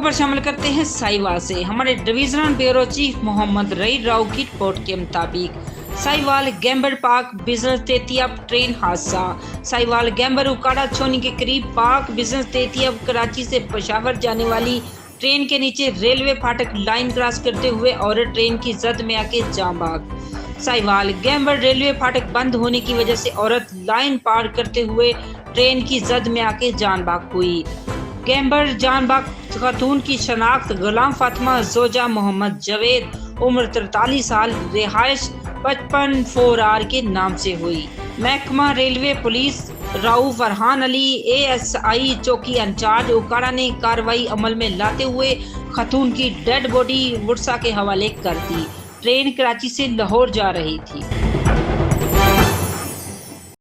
खबर शामिल करते हैं साहिवाल से। हमारे divisional bureau chief Mohammad Raeed Rao की रिपोर्ट के मुताबिक साहिवाल गैम्बर पाक बिजनेस तेतियाब ट्रेन हादसा। साहिवाल गैम्बर उकाड़ा छोनी के करीब पाक बिजनेस तेतियाब कराची से पेशावर जाने वाली ट्रेन के नीचे रेलवे फाटक लाइन क्रॉस करते हुए औरत ट्रेन की जद में आके जान भाग। साहिवाल गैम्बर रेलवे फाटक बंद होने की वजह से औरत लाइन पार करते हुए ट्रेन की जद में आके जान भाग हुई। गैम्बर जान भाग खातून की शनाख्त गुलाम फातिमा जोजा मोहम्मद जावेद उम्र 43 साल, रिहाइश 55-4R के नाम से हुई। महकमा रेलवे पुलिस राउ फरहान अली ASI चौकी इंचार्ज उकाड़ा ने कार्रवाई अमल में लाते हुए खातून की डेड बॉडी वुड्सा के हवाले कर दी। ट्रेन कराची से लाहौर जा रही थी।